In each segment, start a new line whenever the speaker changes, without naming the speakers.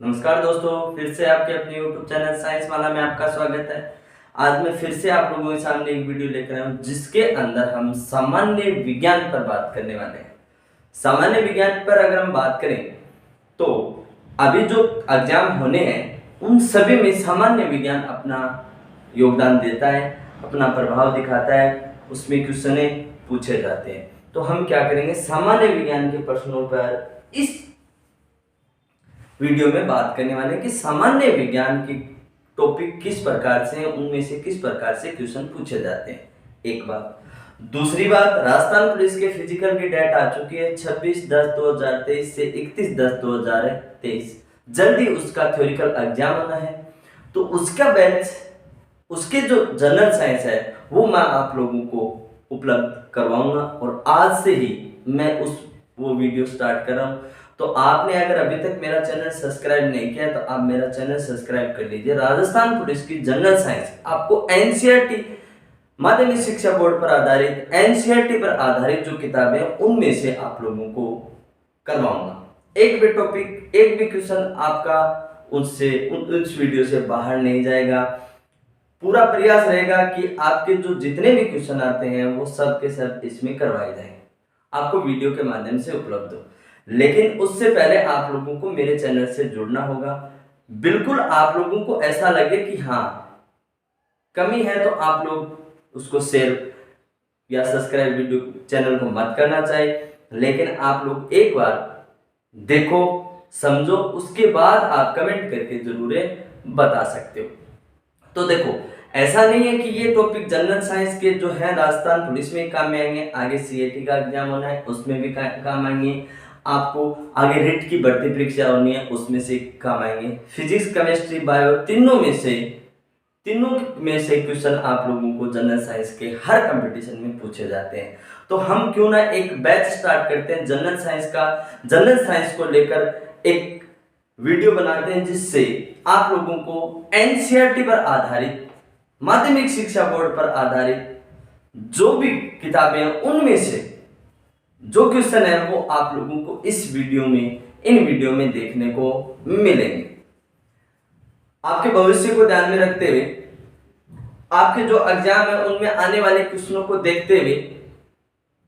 नमस्कार दोस्तों, फिर से आपके अपने YouTube चैनल साइंस वाला में आपका स्वागत है। आज मैं फिर से आप लोगों के सामने एक वीडियो लेकर आया हूँ जिसके अंदर हम सामान्य विज्ञान पर बात करने वाले हैं। सामान्य विज्ञान पर अगर हम बात करें तो अभी जो एग्जाम होने हैं उन सभी में सामान्य विज्ञान अपना योगदान देता है, अपना प्रभाव दिखाता है, उसमें क्वेश्चन पूछे जाते हैं। तो हम क्या करेंगे, सामान्य विज्ञान के प्रश्नों पर इस वीडियो में बात करने वाले हैं कि सामान्य विज्ञान की टॉपिक किस प्रकार से हैं, उनमें से किस प्रकार से क्वेश्चन पूछे जाते हैं। एक बात। दूसरी बात, राजस्थान पुलिस के फिजिकल की डेट आ चुकी है 26/10/2023 से 31/10/2023। जल्दी उसका थ्योरिकल एग्जाम होना है, तो उसका बैच, उसके जो जनरल साइंस है वो मैं आप लोगों को उपलब्ध करवाऊंगा और आज से ही मैं वो वीडियो स्टार्ट कर रहा हूँ। तो आपने अगर अभी तक मेरा चैनल सब्सक्राइब नहीं किया तो आप मेरा चैनल सब्सक्राइब कर लीजिए। राजस्थान पुलिस की जनरल साइंस आपको एनसीईआरटी माध्यमिक शिक्षा बोर्ड पर आधारित, एनसीईआरटी पर आधारित जो किताबें हैं उनमें से आप लोगों को करवाऊंगा। एक भी टॉपिक, एक भी क्वेश्चन आपका उस वीडियो से बाहर नहीं जाएगा। पूरा प्रयास रहेगा कि आपके जो जितने भी क्वेश्चन आते हैं वो सब के सब इसमें करवाए जाएंगे, आपको वीडियो के माध्यम से उपलब्ध हो। लेकिन उससे पहले आप लोगों को मेरे चैनल से जुड़ना होगा। बिल्कुल आप लोगों को ऐसा लगे कि हाँ कमी है तो आप लोग उसको शेयर या सब्सक्राइब वीडियो चैनल को मत करना चाहिए, लेकिन आप लोग एक बार देखो, समझो, उसके बाद आप कमेंट करके जरूर बता सकते हो। तो देखो, ऐसा नहीं है कि ये टॉपिक जनरल साइंस के जो है राजस्थान पुलिस में काम में आएंगे, आगे सीएटी का एग्जाम होना है उसमें भी काम आएंगे, आपको आगे रिट की भर्ती परीक्षा होनी है उसमें से काम आएंगे, फिजिक्स, केमिस्ट्री, बायो, तीनों में से क्वेश्चन आप लोगों को जनरल साइंस के हर कंपटीशन में पूछे जाते हैं। तो हम क्यों ना एक बैच स्टार्ट करते हैं जनरल साइंस का, जनरल साइंस को लेकर एक वीडियो बनाते हैं जिससे आप लोगों को एनसीईआरटी पर आधारित, माध्यमिक शिक्षा बोर्ड पर आधारित जो भी किताबें हैं उनमें से जो क्वेश्चन है वो आप लोगों को इस वीडियो में, इन वीडियो में देखने को मिलेंगे। आपके भविष्य को ध्यान में रखते हुए, आपके जो एग्जाम है उनमें आने वाले क्वेश्चनों को देखते हुए,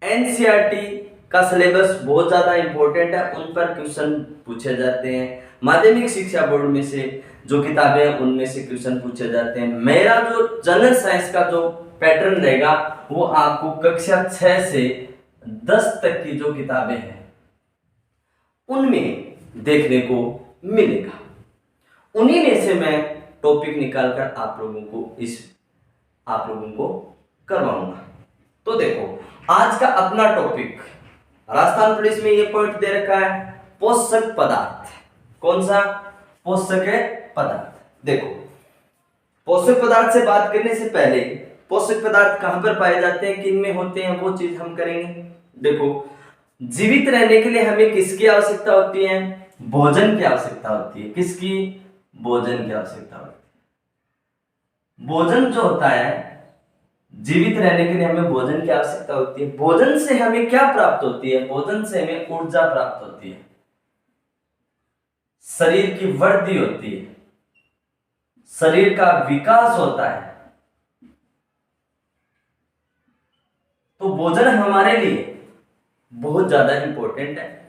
एनसीईआरटी का सिलेबस बहुत ज्यादा इंपॉर्टेंट है, उन पर क्वेश्चन पूछे जाते हैं। माध्यमिक शिक्षा बोर्ड में से जो किताबें हैं उनमें से क्वेश्चन पूछे जाते हैं। मेरा जो जनरल साइंस का जो पैटर्न रहेगा वो आपको कक्षा 6 से 10 तक की जो किताबें हैं उनमें देखने को मिलेगा। उन्हीं में से मैं टॉपिक निकालकर आप लोगों को करवाऊंगा। तो देखो, आज का अपना टॉपिक, राजस्थान पुलिस में ये पॉइंट दे रखा है, पोषक पदार्थ। कौन सा? पोषक पदार्थ। देखो, पोषक पदार्थ से बात करने से पहले पोषक पदार्थ कहां पर पाए जाते हैं, किन में होते हैं, वो चीज हम करेंगे। देखो, जीवित रहने के लिए हमें किसकी आवश्यकता होती है? भोजन की आवश्यकता होती है। किसकी? भोजन की आवश्यकता होती है। भोजन जो होता है, जीवित रहने के लिए हमें भोजन की आवश्यकता होती है। भोजन से हमें क्या प्राप्त होती है? भोजन से हमें ऊर्जा प्राप्त होती है, शरीर की वृद्धि होती है, शरीर का विकास होता है। तो भोजन हमारे लिए बहुत ज्यादा इंपॉर्टेंट है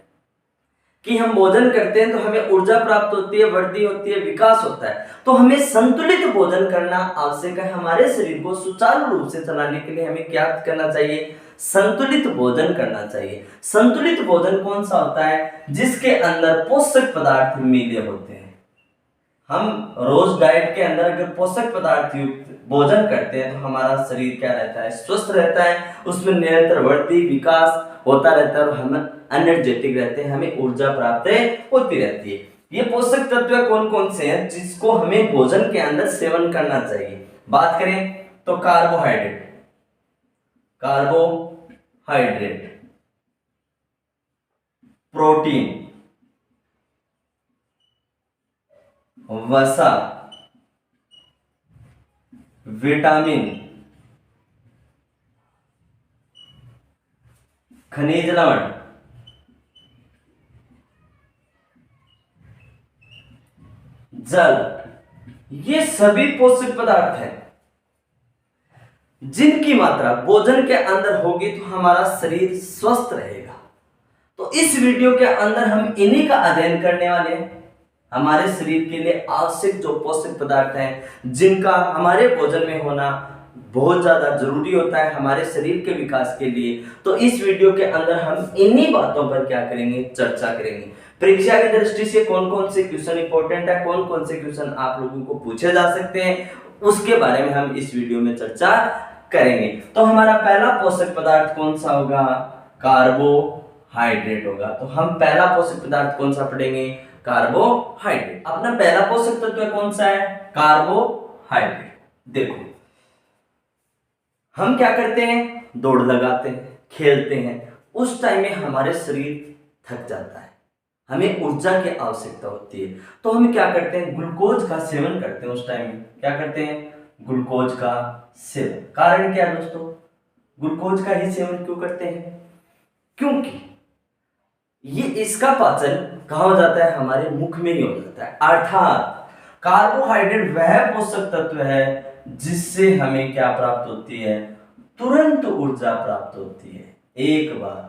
कि हम भोजन करते हैं तो हमें ऊर्जा प्राप्त होती है, वृद्धि होती है, विकास होता है। तो हमें संतुलित भोजन करना आवश्यक है। हमारे शरीर को सुचारू रूप से चलाने के लिए हमें क्या करना चाहिए? संतुलित भोजन करना चाहिए। संतुलित भोजन कौन सा होता है? जिसके अंदर पोषक पदार्थ मिले होते हैं। हम रोज डाइट के अंदर अगर पोषक पदार्थ युक्त भोजन करते हैं तो हमारा शरीर क्या रहता है? स्वस्थ रहता है, उसमें निरंतर वृद्धि, विकास होता रहता है और हम एनर्जेटिक रहते हैं, हमें ऊर्जा प्राप्त होती रहती है। ये पोषक तत्व कौन कौन से हैं जिसको हमें भोजन के अंदर सेवन करना चाहिए? बात करें तो कार्बोहाइड्रेट, प्रोटीन, वसा, विटामिन, खनिज लवण, जल, ये सभी पोषक पदार्थ हैं जिनकी मात्रा भोजन के अंदर होगी तो हमारा शरीर स्वस्थ रहेगा। तो इस वीडियो के अंदर हम इन्हीं का अध्ययन करने वाले हैं। हमारे शरीर के लिए आवश्यक जो पोषक पदार्थ हैं जिनका हमारे भोजन में होना बहुत ज्यादा जरूरी होता है हमारे शरीर के विकास के लिए। तो इस वीडियो के अंदर हम इन्हीं बातों पर क्या करेंगे, चर्चा करेंगे। परीक्षा की दृष्टि से कौन कौन से क्वेश्चन इंपॉर्टेंट है, कौन कौन से क्वेश्चन आप लोगों को पूछे जा सकते हैं, उसके बारे में हम इस वीडियो में चर्चा करेंगे। तो हमारा पहला पोषक पदार्थ कौन सा होगा, कार्बोहाइड्रेट होगा। तो हम पहला पोषक पदार्थ कौन सा पढ़ेंगे, कार्बोहाइड्रेट। अपना पहला पोषक तत्व कौन सा है, कार्बोहाइड्रेट। देखो हम क्या करते हैं, दौड़ लगाते हैं, खेलते हैं, उस टाइम में हमारे शरीर थक जाता है, हमें ऊर्जा की आवश्यकता होती है। तो हम क्या करते हैं, ग्लूकोज का सेवन करते हैं। उस टाइम में क्या करते हैं, ग्लूकोज का सेवन। कारण क्या दोस्तों, ग्लूकोज का ही सेवन क्यों करते हैं, क्योंकि ये इसका पाचन कहां हो जाता है, हमारे मुख में ही हो जाता है। अर्थात कार्बोहाइड्रेट वह पोषक तत्व है जिससे हमें क्या प्राप्त होती है, तुरंत ऊर्जा प्राप्त होती है। एक बात,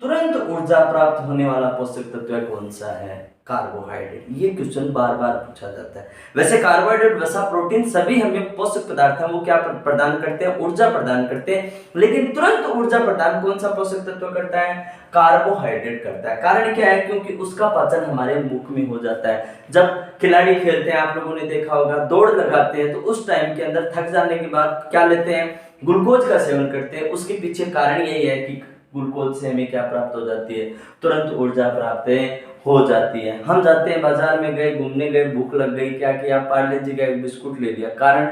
तुरंत ऊर्जा प्राप्त होने वाला पोषक तत्व कौन सा है, कार्बोहाइड्रेट। ये क्वेश्चन बार बार पूछा जाता है। वैसे कार्बोहाइड्रेट, वसा, प्रोटीन सभी हमें पोषक पदार्थ हैं, वो क्या प्रदान करते हैं, ऊर्जा प्रदान करते हैं। लेकिन तुरंत ऊर्जा प्रदान कौन सा पोषक तत्व करता है, कार्बोहाइड्रेट करता है। कारण क्या है, क्योंकि उसका पाचन हमारे मुख में हो जाता है। जब खिलाड़ी खेलते हैं, आप लोगों ने देखा होगा, दौड़ लगाते हैं, तो उस टाइम के अंदर थक जाने के बाद क्या लेते हैं, ग्लूकोज का सेवन करते हैं। उसके पीछे कारण यही है कि ग्लूकोज से हमें क्या प्राप्त हो जाती है, तुरंत ऊर्जा प्राप्त हो जाती है। हम जाते हैं बाजार में गए, घूमने गए, भूख लग गई, क्या किया, पार्ले जी का एक बिस्कुट ले लिया। कारण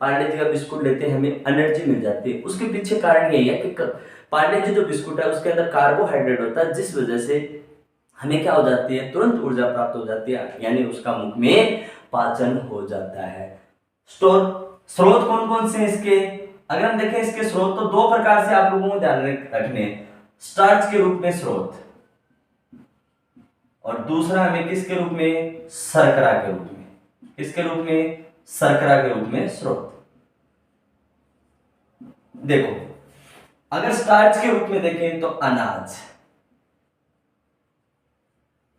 पार्ले जी का बिस्कुट लेते हैं हमें एनर्जी मिल जाती है। उसके पीछे कारण यही है कि पार्ले जी जो बिस्कुट है उसके अंदर कार्बोहाइड्रेट होता है, जिस वजह से हमें क्या हो जाती है, तुरंत ऊर्जा प्राप्त हो जाती है, यानी उसका मुख में पाचन हो जाता है। स्रोत कौन कौन से इसके, अगर हम देखें इसके स्रोत तो दो प्रकार से आप लोगों को ध्यान रखने, स्टार्च के रूप में स्रोत, और दूसरा हमें किसके रूप में, शर्करा के रूप में। किसके रूप में, शर्करा के रूप में स्रोत। देखो अगर स्टार्च के रूप में देखें तो अनाज,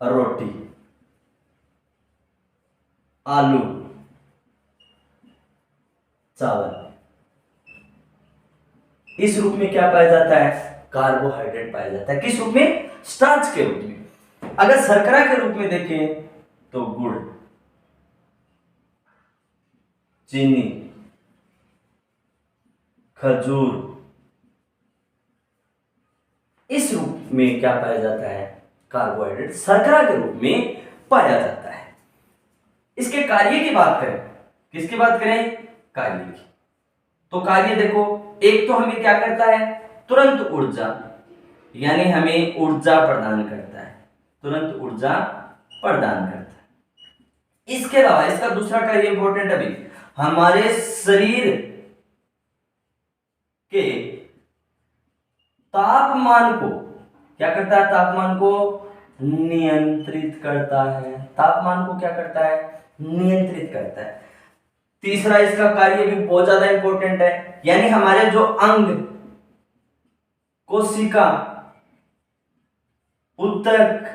रोटी, आलू, चावल, इस रूप में क्या पाया जाता है, कार्बोहाइड्रेट पाया जाता है। किस रूप में, स्टार्च के रूप में। अगर शर्करा के रूप में देखें तो गुड़, चीनी, खजूर, इस रूप में क्या पाया जाता है, कार्बोहाइड्रेट शर्करा के रूप में पाया जाता है। इसके कार्य की बात करें, किसकी बात करें, कार्य की। तो कार्य देखो, एक तो हमें क्या करता है, तुरंत ऊर्जा, यानी हमें ऊर्जा प्रदान करता है, तुरंत ऊर्जा प्रदान करता है। इसके अलावा इसका दूसरा कार्य इंपॉर्टेंट है, अभी हमारे शरीर के तापमान को क्या करता है, तापमान को नियंत्रित करता है। तापमान को क्या करता है, नियंत्रित करता है। तीसरा इसका कार्य भी बहुत ज्यादा इंपॉर्टेंट है, यानी हमारे जो अंग, कोशिका, ऊतक,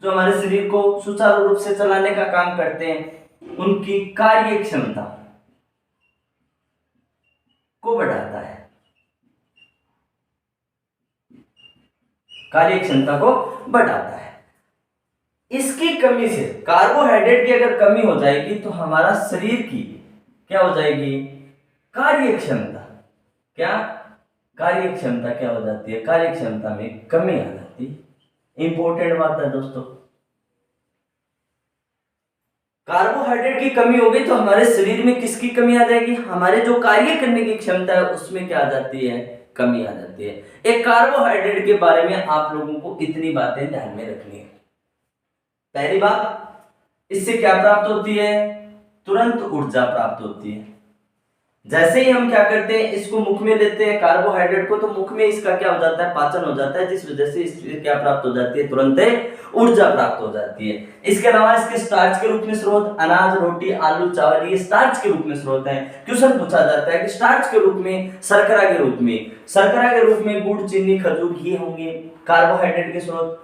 जो हमारे शरीर को सुचारू रूप से चलाने का काम करते हैं, उनकी कार्य क्षमता को बढ़ाता है, कार्य क्षमता को बढ़ाता है। इसकी कमी से, कार्बोहाइड्रेट की अगर कमी हो जाएगी तो हमारा शरीर की क्या हो जाएगी, कार्य क्षमता, क्या कार्य क्षमता क्या हो जाती है, कार्य क्षमता में कमी आ जाती है। इंपॉर्टेंट बात है दोस्तों, कार्बोहाइड्रेट की कमी होगी तो हमारे शरीर में किसकी कमी आ जाएगी, हमारे जो कार्य करने की क्षमता है उसमें क्या आ जाती है, कमी आ जाती है। एक कार्बोहाइड्रेट के बारे में आप लोगों को इतनी बातें ध्यान में रखनी है। पहली बात, इससे क्या प्राप्त होती है, तुरंत ऊर्जा प्राप्त होती है। जैसे ही हम क्या करते हैं, इसको मुख में लेते हैं कार्बोहाइड्रेट को, तो मुख में इसका क्या हो जाता है, पाचन हो जाता है, जिस वजह से इससे क्या प्राप्त हो जाती है, तुरंत ऊर्जा प्राप्त हो जाती है। इसके अलावा इसके स्टार्च के रूप में स्रोत अनाज, रोटी, आलू, चावल, ये स्टार्च के रूप में स्रोत है। क्वेश्चन पूछा जाता है कि स्टार्च के रूप में, शर्करा के रूप में, शर्करा के रूप में गुड़, चीनी, खजूर, ये होंगे कार्बोहाइड्रेट के स्रोत।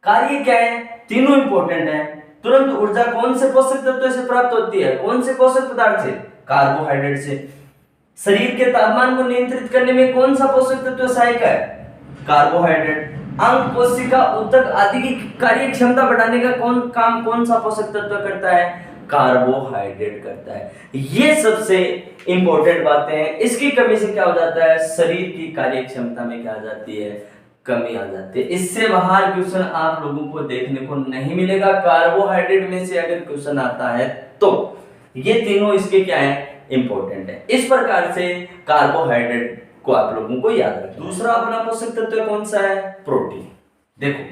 कार्य क्या है, तीनों इंपॉर्टेंट है। तुरंत ऊर्जा कौन से पोषक तत्व से प्राप्त होती है, कौन से पोषक पदार्थ से, कार्बोहाइड्रेट से। शरीर के तापमान को नियंत्रित करने में कौन सा पोषक तत्व सहायक है, कार्बोहाइड्रेट। अंग, कोशिका, ऊतक आदि की कार्य क्षमता बढ़ाने का कौन सा पोषक तत्व करता है, कार्बोहाइड्रेट करता है। ये सबसे इंपॉर्टेंट बातें हैं। इसकी कमी से क्या हो जाता है, शरीर की कार्य क्षमता में क्या आ जाती है, कमी आ जाती है। इससे बाहर क्वेश्चन आप लोगों को देखने को नहीं मिलेगा। कार्बोहाइड्रेट में से अगर क्वेश्चन आता है तो ये तीनों इसके क्या है, इंपॉर्टेंट है। इस प्रकार से कार्बोहाइड्रेट को आप लोगों को याद रखना। दूसरा अपना पोषक तत्व कौन सा है, प्रोटीन। देखो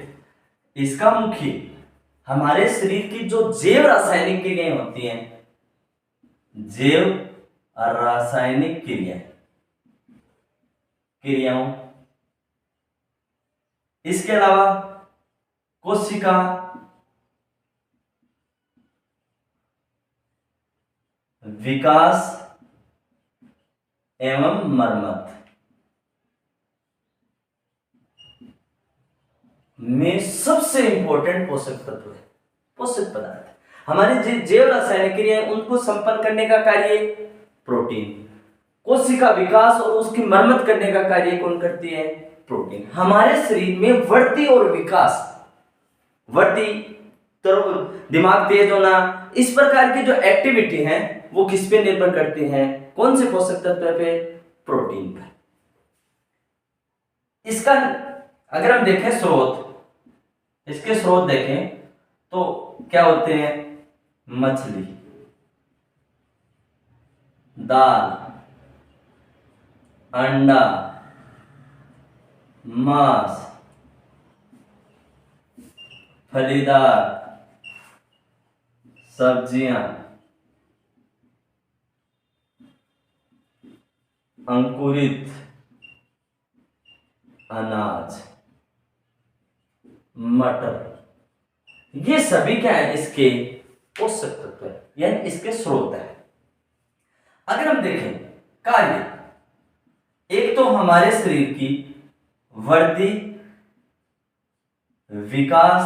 इसका मुख्य हमारे शरीर की जो जैव रासायनिक क्रियाएं होती हैं, जैव रासायनिक क्रियाओं, इसके अलावा कोशिका, विकास एवं मरम्मत में सबसे इंपॉर्टेंट पोषक तत्व है, पोषक पदार्थ। हमारी जैव रासायनिक क्रियाएं उनको संपन्न करने का कार्य प्रोटीन, कोशिका विकास और उसकी मरम्मत करने का कार्य कौन करती है, प्रोटीन। हमारे शरीर में वृद्धि और विकास, वृद्धि तो दिमाग तेज होना, इस प्रकार की जो एक्टिविटी है वो किस पे निर्भर करती हैं, कौन से पोषक तत्व पे, प्रोटीन पर। इसका अगर हम देखें स्रोत, इसके स्रोत देखें तो क्या होते हैं, मछली, दाल, अंडा, मांस, फलीदार सब्जियां, अंकुरित अनाज, मटर, ये सभी क्या है, इसके पोषक तत्व है, यानी इसके स्रोत है। अगर हम देखें कार्य, एक तो हमारे शरीर की वृद्धि विकास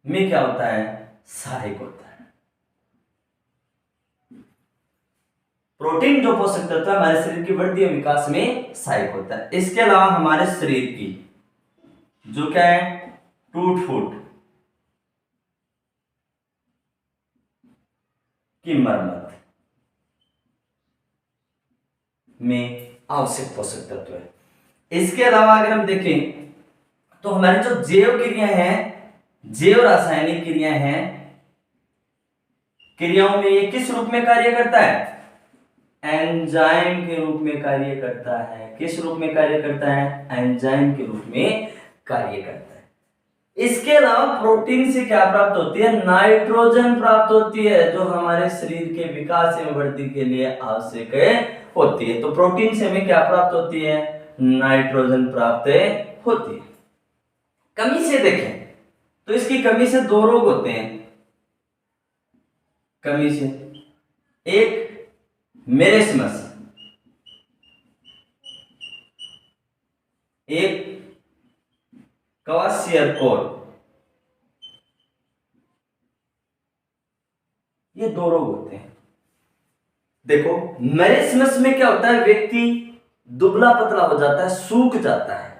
में क्या होता है, सहायक होता है। प्रोटीन जो पोषक तत्व है हमारे शरीर की वृद्धि और विकास में सहायक होता है। इसके अलावा हमारे शरीर की जो क्या है, टूट फूट की मरम्मत में आवश्यक पोषक तत्व है। इसके अलावा अगर हम देखें तो हमारी जो जैव क्रियाएं हैं, जैव रासायनिक क्रियाएं हैं, क्रियाओं में ये किस रूप में कार्य करता है, एंजाइम के रूप में कार्य करता है। किस रूप में कार्य करता है, एंजाइम के रूप में कार्य करता है। इसके अलावा प्रोटीन से क्या प्राप्त होती है, नाइट्रोजन प्राप्त होती है, जो हमारे शरीर के विकास एवं वृद्धि के लिए आवश्यक होती है। तो प्रोटीन से हमें क्या प्राप्त होती है, नाइट्रोजन प्राप्त होती है। कमी से देखें तो इसकी कमी से दो रोग होते हैं। कमी से एक मेरेस्मस, एक क्वाशियरकोर, ये दो रोग होते हैं। देखो मेरेस्मस में क्या होता है, व्यक्ति दुबला पतला हो जाता है, सूख जाता है।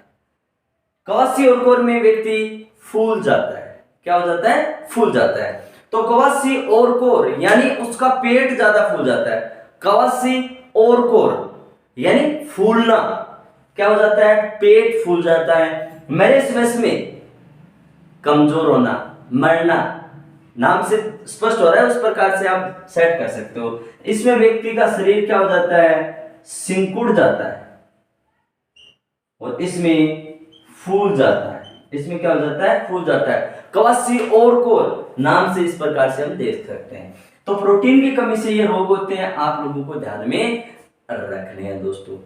क्वाशियरकोर में व्यक्ति फूल जाता है। क्या हो जाता है, फूल जाता है। तो क्वाशियरकोर यानी उसका पेट ज्यादा फूल जाता है। क्वाशियरकोर यानी फूलना, क्या हो जाता है, पेट फूल जाता है। मेरेस्मस में कमजोर होना, मरना, नाम से स्पष्ट हो रहा है, उस प्रकार से आप सेट कर सकते हो। इसमें व्यक्ति का शरीर क्या हो जाता है, सिंकुड़ जाता है और इसमें फूल जाता है। इसमें क्या हो जाता है, फूल जाता है। क्वाशियरकोर नाम से इस प्रकार से हम देख सकते हैं। तो प्रोटीन की कमी से ये रोग होते हैं, आप लोगों को ध्यान में रखने हैं दोस्तों।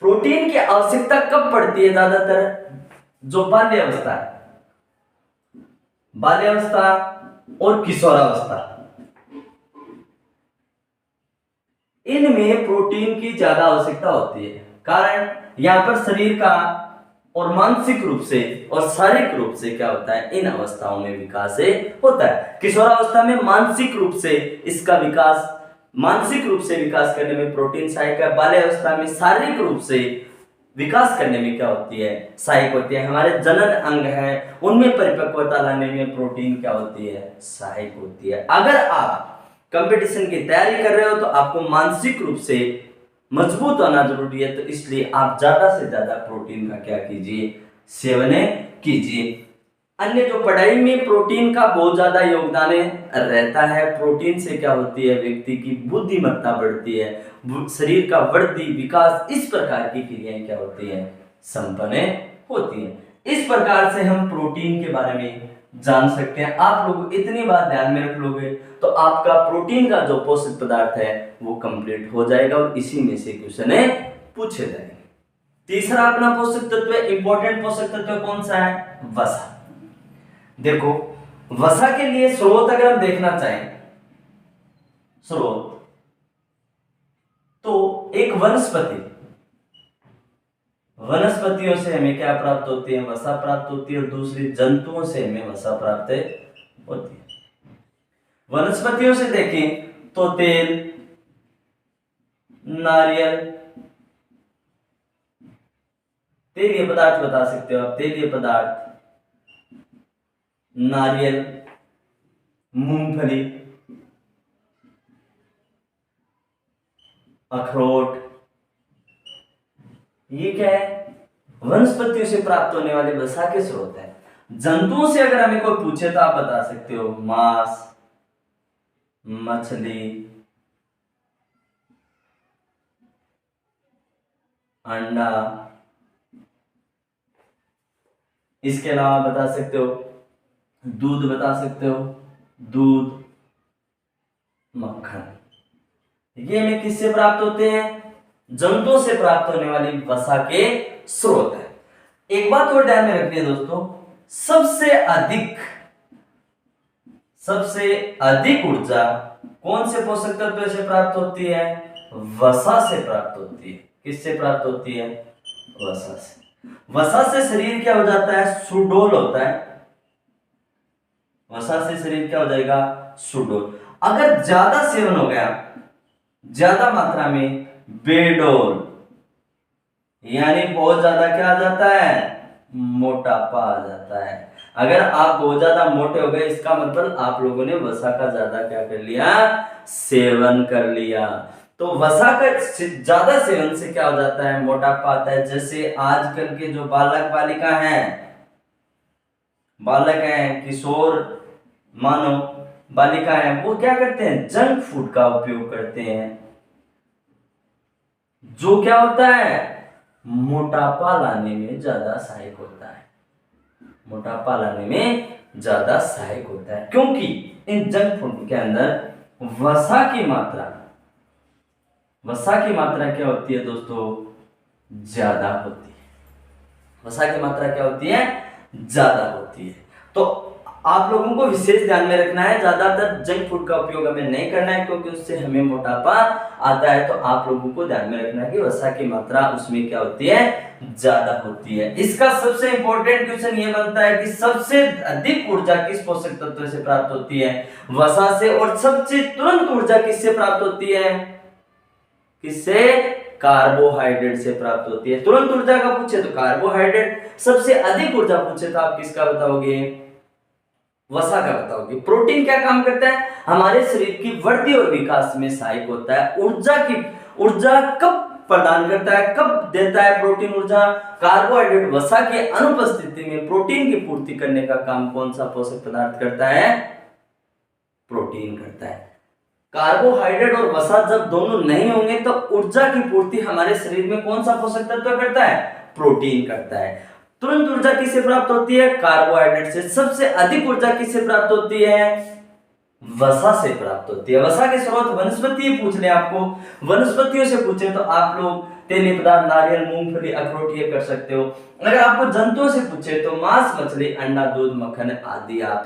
प्रोटीन की आवश्यकता कब पड़ती है? ज्यादातर जो बाल्यावस्था है, बाल्यावस्था और किशोरावस्था, इनमें प्रोटीन की ज्यादा आवश्यकता होती है। कारण यहां पर शरीर का और मानसिक रूप से और शारीरिक रूप से क्या होता है, इन अवस्थाओं में विकास होता है। किशोरावस्था में मानसिक रूप से इसका विकास, मानसिक रूप से विकास करने में प्रोटीन सहायक है। बाल्यावस्था में शारीरिक रूप से विकास करने में क्या होती है, सहायक होती है। हमारे जनन अंग है उनमें परिपक्वता लाने में प्रोटीन क्या होती है, सहायक होती है। अगर आप कंपटीशन की तैयारी कर रहे हो तो आपको मानसिक रूप से मजबूत होना जरूरी है, तो इसलिए आप ज्यादा से ज्यादा प्रोटीन का क्या कीजिए, सेवन कीजिए। अन्य जो पढ़ाई में प्रोटीन का बहुत ज्यादा योगदान रहता है। प्रोटीन से क्या होती है, व्यक्ति की बुद्धिमत्ता बढ़ती है, शरीर का वृद्धि विकास, इस प्रकार की क्रियाएं क्या होती हैं, संपन्न होती हैं। इस प्रकार से हम प्रोटीन के बारे में जान सकते हैं। आप लोग इतनी बात ध्यान में रख लोगे तो आपका प्रोटीन का जो पोषक पदार्थ है वो कंप्लीट हो जाएगा और इसी में से क्वेश्चन पूछे जाएंगे। तीसरा अपना पोषक तत्व, इंपॉर्टेंट पोषक तत्व कौन सा है, वसा। देखो वसा के लिए स्रोत अगर हम देखना चाहें, स्रोत तो एक वनस्पति, वनस्पतियों से हमें क्या प्राप्त होती है, वसा प्राप्त होती है, और दूसरी जंतुओं से हमें वसा प्राप्त होती है। वनस्पतियों से देखें तो तेल, नारियल, तेलीय पदार्थ बता सकते हो आप, तेलीय पदार्थ, नारियल, मूंगफली, अखरोट, ये क्या है, वनस्पतियों से प्राप्त होने वाले वसा के स्रोत है। जंतुओं से अगर हमें कोई पूछे तो आप बता सकते हो मांस, मछली, अंडा, इसके अलावा बता सकते हो दूध, बता सकते हो दूध, मक्खन। ये हमें किससे प्राप्त होते हैं, जंतुओं से प्राप्त होने वाली वसा के स्रोत है। एक बात और ध्यान में रखिए दोस्तों, सबसे अधिक ऊर्जा कौन से पोषक तत्व से प्राप्त होती है, वसा से प्राप्त होती है। किससे प्राप्त होती है, वसा से। वसा से शरीर क्या हो जाता है, सुडौल होता है। वसा से शरीर क्या हो जाएगा, सुडौल। अगर ज्यादा सेवन हो गया, ज्यादा मात्रा में, बेडौल, यानी बहुत ज्यादा क्या आ जाता है, मोटापा आ जाता है। अगर आप बहुत ज्यादा मोटे हो गए, इसका मतलब आप लोगों ने वसा का ज्यादा क्या कर लिया, सेवन कर लिया। तो वसा का ज्यादा सेवन से क्या हो जाता है, मोटापा आता है। जैसे आजकल के जो बालक बालिका हैं, बालक हैं, किशोर मानव बालिका हैं, वो क्या करते हैं, जंक फूड का उपयोग करते हैं, जो क्या होता है, मोटापा लाने में ज्यादा सहायक होता है, मोटापा लाने में ज्यादा सहायक होता है। क्योंकि इन जंक फूड के अंदर वसा की मात्रा क्या होती है दोस्तों, ज्यादा होती है। वसा की मात्रा क्या होती है, ज्यादा होती है। तो आप लोगों को विशेष ध्यान में रखना है, ज्यादातर जंक फूड का उपयोग हमें नहीं करना है, क्योंकि उससे हमें मोटापा आता है। तो आप लोगों को ध्यान में रखना है कि वसा की मात्रा उसमें क्या होती है, ज्यादा होती है। इसका सबसे इंपॉर्टेंट क्वेश्चन ये बनता है कि सबसे अधिक ऊर्जा किस पोषक तत्व से प्राप्त होती है, वसा से। और सबसे तुरंत ऊर्जा किससे प्राप्त होती है, किससे, कार्बोहाइड्रेट से प्राप्त होती है। तुरंत ऊर्जा का पूछे तो कार्बोहाइड्रेट, सबसे अधिक ऊर्जा पूछे तो आप किसका बताओगे, वसा का बताओगे। प्रोटीन क्या काम करता है, हमारे शरीर की वृद्धि और विकास में सहायक होता है। ऊर्जा कब प्रदान करता है, कब देता है प्रोटीन ऊर्जा, कार्बोहाइड्रेट वसा की अनुपस्थिति में प्रोटीन की पूर्ति करने का काम कौन सा पोषक पदार्थ करता है, प्रोटीन करता है। कार्बोहाइड्रेट और वसा जब दोनों नहीं होंगे तो ऊर्जा की पूर्ति हमारे शरीर में कौन सा पोषक तत्व करता है, प्रोटीन करता है। तुरंत ऊर्जा किससे प्राप्त होती है, कार्बोहाइड्रेट से। सबसे अधिक ऊर्जा किससे प्राप्त होती है, वसा से प्राप्त होती है। वसा के स्रोत वनस्पति पूछ ले आपको, वनस्पतियों से पूछे तो आप लोग तेली पदार्थ, नारियल, मूंगफली, अखरोट ये कर सकते हो। अगर आपको जंतुओं से पूछे तो मांस, मछली, अंडा, दूध, मक्खन आदि आप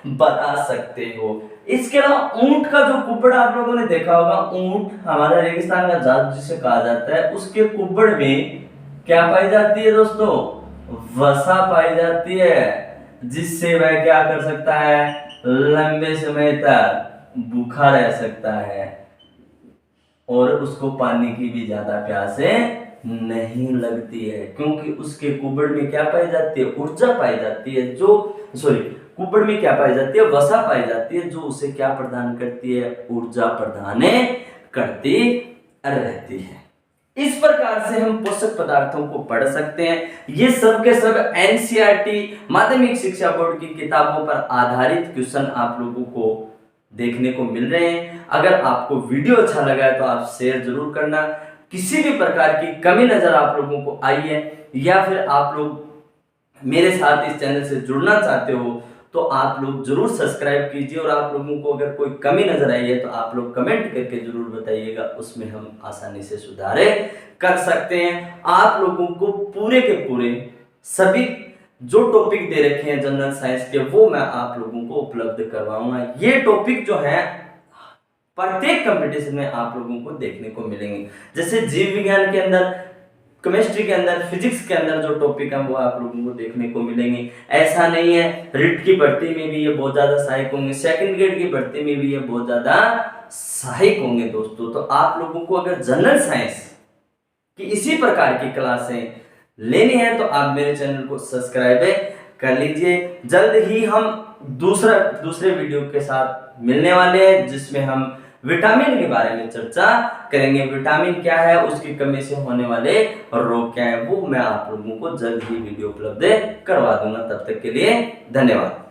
बता सकते हो। इसके अलावा ऊंट का जो कुब्बड़ आप लोगों ने देखा होगा, ऊंट हमारा रेगिस्तान का जात जिसे कहा जाता है, उसके कुब्बड़ में क्या पाई जाती है दोस्तों? वसा पाई जाती है, जिससे वह क्या कर सकता है? लंबे समय तक भूखा रह सकता है और उसको पानी की भी ज्यादा प्यास नहीं लगती है, क्योंकि उसके कुब्बड़ में क्या पाई जाती है? ऊर्जा पाई जाती है, कुब्बड़ में क्या पाई जाती है? वसा पाई जाती है, जो उसे क्या प्रदान करती है? ऊर्जा प्रदान करती रहती है। इस प्रकार से हम पोषक पदार्थों को पढ़ सकते हैं। ये सब के सब एनसीईआरटी माध्यमिक शिक्षा बोर्ड की किताबों पर आधारित क्वेश्चन आप लोगों को देखने को मिल रहे हैं। अगर आपको वीडियो अच्छा लगा है तो आप शेयर जरूर करना। किसी भी प्रकार की कमी नजर आप लोगों को आई है या फिर आप लोग मेरे साथ इस चैनल से जुड़ना चाहते हो तो आप लोग जरूर सब्सक्राइब कीजिए, और आप लोगों को अगर कोई कमी नजर आई है तो आप लोग कमेंट करके जरूर बताइएगा, उसमें हम आसानी से सुधार कर सकते हैं। आप लोगों को पूरे के पूरे सभी जो टॉपिक दे रखे हैं जनरल साइंस के, वो मैं आप लोगों को उपलब्ध करवाऊंगा। ये टॉपिक जो है प्रत्येक कंपटीशन में आप लोगों को देखने को मिलेंगे। जैसे जीव विज्ञान के अंदर, केमिस्ट्री के अंदर, फिजिक्स के अंदर जो टॉपिक है वो आप लोगों को देखने को मिलेंगे। ऐसा नहीं है रिट की भर्ती में भी ये बहुत ज्यादा सहायक होंगे, सेकंड ग्रेड की भर्ती में भी ये बहुत ज्यादा सहायक होंगे दोस्तों। तो आप लोगों को अगर जनरल साइंस की इसी प्रकार की क्लासें लेनी है तो आप मेरे चैनल को सब्सक्राइब कर लीजिए। जल्द ही हम दूसरे वीडियो के साथ मिलने वाले हैं, जिसमें हम विटामिन के बारे में चर्चा करेंगे। विटामिन क्या है, उसकी कमी से होने वाले रोग क्या है, वो मैं आप लोगों को जल्द ही वीडियो उपलब्ध करवा दूंगा। तब तक के लिए धन्यवाद।